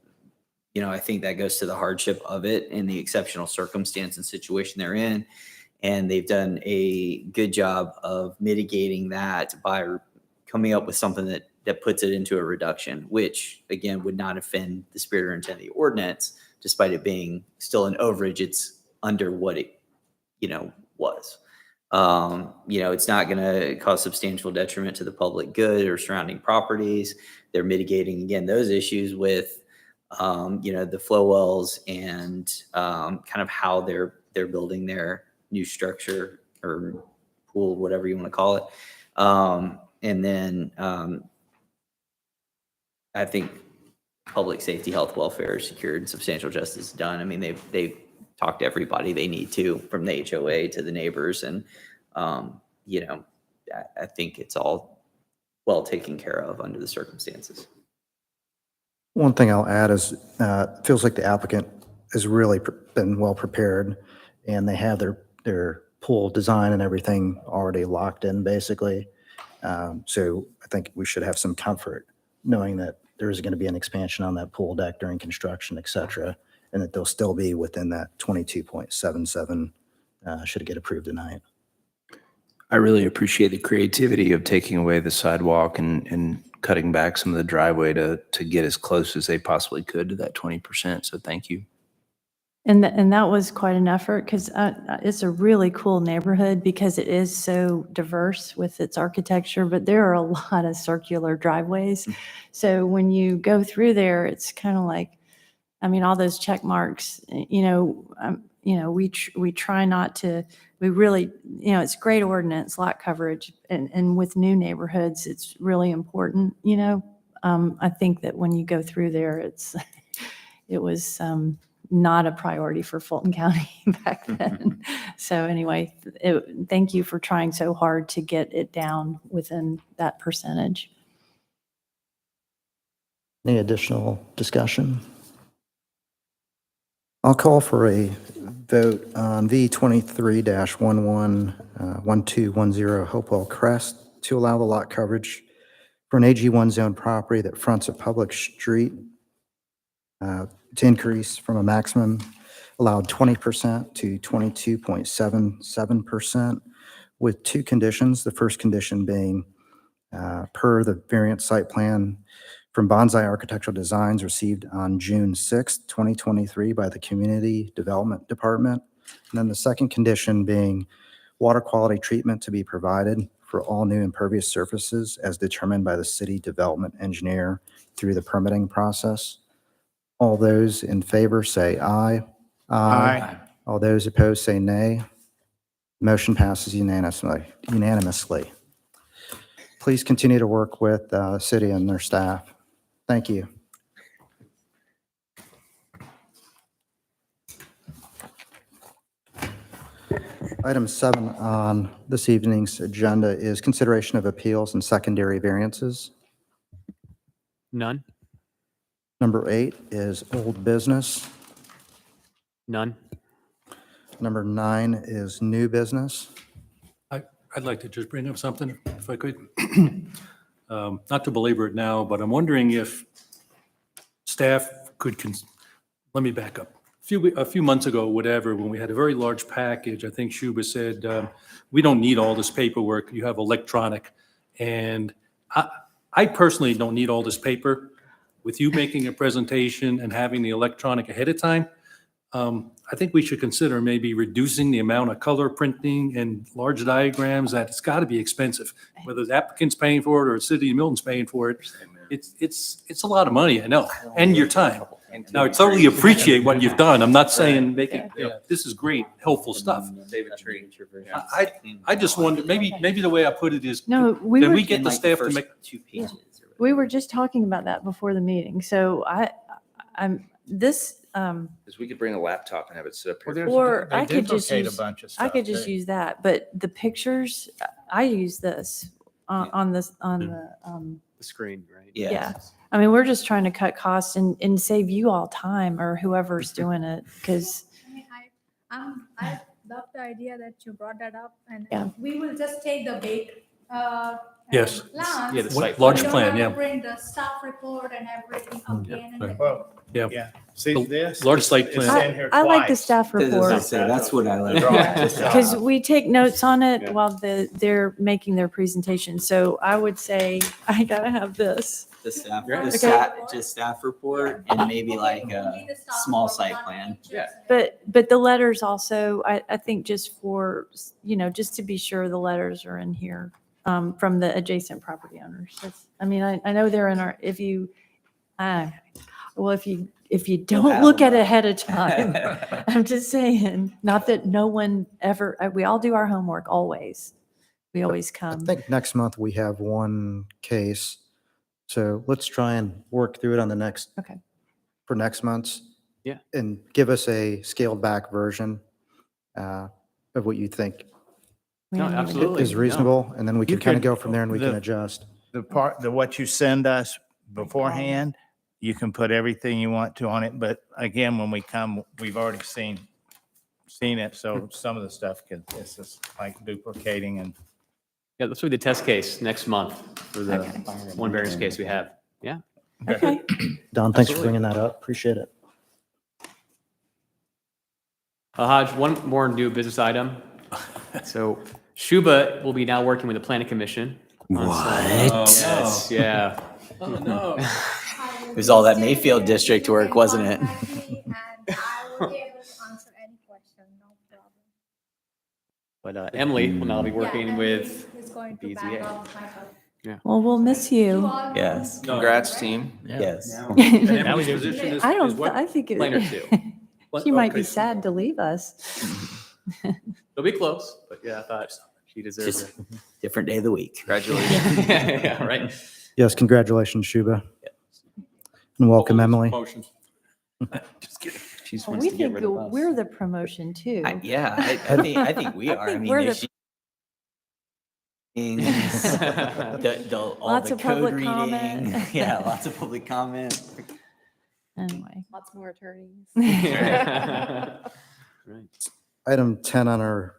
I think that goes to the hardship of it and the exceptional circumstance and situation they're in. And they've done a good job of mitigating that by coming up with something that puts it into a reduction, which again would not offend the spirit or intent of the ordinance, despite it being still an overage. It's under what it, was. It's not going to cause substantial detriment to the public good or surrounding properties. They're mitigating again those issues with, the flow wells and kind of how they're building their new structure or pool, whatever you want to call it. And then I think public safety, health, welfare is secured and substantial justice is done. I mean, they've talked to everybody they need to, from the HOA to the neighbors. And, I think it's all well taken care of under the circumstances. One thing I'll add is it feels like the applicant has really been well prepared and they have their pool design and everything already locked in basically. So I think we should have some comfort knowing that there is going to be an expansion on that pool deck during construction, et cetera, and that they'll still be within that 22.77 should it get approved tonight. I really appreciate the creativity of taking away the sidewalk and cutting back some of the driveway to get as close as they possibly could to that 20%. So thank you. And that was quite an effort because it's a really cool neighborhood because it is so diverse with its architecture, but there are a lot of circular driveways. So when you go through there, it's kind of like, I mean, all those check marks, we try not to, we really, it's great ordinance, lot coverage, and with new neighborhoods, it's really important, I think that when you go through there, it was not a priority for Fulton County back then. So anyway, thank you for trying so hard to get it down within that percentage. Any additional discussion? I'll call for a vote on V23-1210 Hopewell Crest to allow the lot coverage for an AG1 zone property that fronts a public street to increase from a maximum allowed 20% to 22.77% with two conditions. The first condition being per the variant site plan from Bonsai Architectural Designs received on June 6, 2023 by the Community Development Department. And then the second condition being water quality treatment to be provided for all new impervious surfaces as determined by the city development engineer through the permitting process. All those in favor say aye. Aye. All those opposed say nay. Motion passes unanimously. Please continue to work with the city and their staff. Thank you. Item 7 on this evening's agenda is consideration of appeals and secondary variances. None? Number 8 is old business. None? Number 9 is new business. I'd like to just bring up something, if I could. Not to belabor it now, but I'm wondering if staff could, let me back up. A few months ago, whatever, when we had a very large package, I think Shuba said, we don't need all this paperwork, you have electronic. And I personally don't need all this paper. With you making a presentation and having the electronic ahead of time, I think we should consider maybe reducing the amount of color printing and large diagrams. That it's got to be expensive, whether the applicant's paying for it or the city of Milton's paying for it. It's a lot of money, I know, and your time. Now, I totally appreciate what you've done. I'm not saying make it, this is great, helpful stuff. I just wonder, maybe the way I put it is, No, can we we get the staff to make? 2 pages. We were just talking about that before the meeting. So Because we could bring a laptop and have it sit up here. or They I could just duplicate a use, bunch of I stuff, could just too. use that, but the pictures, I use this on the The screen, right? yeah. I mean, we're just trying to cut costs and save you all time or whoever's doing it because I mean, I love the idea that you brought that up, and Yeah. we will just take the big Yes. plans. Yeah, the site Large We don't plan, have to yeah. bring the staff report and everything again and right. again. Well, Yeah. yeah. See The this? large site It's plan. in here I like the twice. staff report. That's what I like. Because we take notes on it Yeah. while they're making their presentation. So I would say, I gotta have this. The staff, Okay. just staff report and maybe like Only a the staff small report, site not plan. pictures. But the letters also, I think just for, just to be sure the letters are in here from the adjacent property owners. I mean, I know they're in our, if you don't look at it ahead of time, I'm just saying, not that no one ever, we all do our homework always. We always I come. think next month we have one case. So let's try and work through it on the next. Okay. For next month's. Yeah. And give us a scaled back version of what you think We No, haven't even- absolutely. is reasonable. And then we You can kind of could- go from there and we can the- adjust. What you send us beforehand, you can put everything you want to on it. But again, when we come, we've already seen it. So some of the stuff it's just like duplicating and. Yeah, let's do the test case next month for the one variance case we have. Yeah. Okay. Don, thanks for Absolutely. bringing that up. Appreciate it. Haj, one more new business item. So Shuba will be now working with the planning commission. Yes, yeah. Oh, no. It was all that Mayfield district work, wasn't it? And I will be able to But Emily will now be working with He's going to BZA. Well, we'll miss you. Yes. Congrats, team. Yes. Now we position is, I is don't, what? I think Plain or it, two. she might be Okay. sad to leave us. They'll be close, but yeah, I thought she deserved Just it. different day of the week. Congratulations. Yeah, right. Yes, congratulations, Shuba. And welcome, Emily. Promotion. Just kidding. She just Well, wants we to get think rid of us. we're the promotion too. Yeah, I think we I are. I think mean, we're they the- should- all Lots the of public code comment. reading. Yeah, lots of public comment. Anyway. Lots more attorneys. Right. Item 10 on our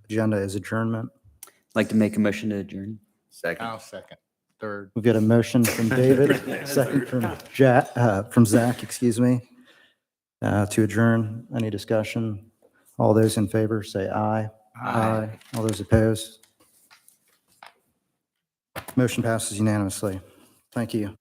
agenda is adjournment. Like to make a motion to adjourn? Second. I'll second, third. We've got a motion from David, second from Zach, excuse me, to adjourn. Any discussion? All those in favor, say aye. Aye. All those opposed? Motion passes unanimously. Thank you.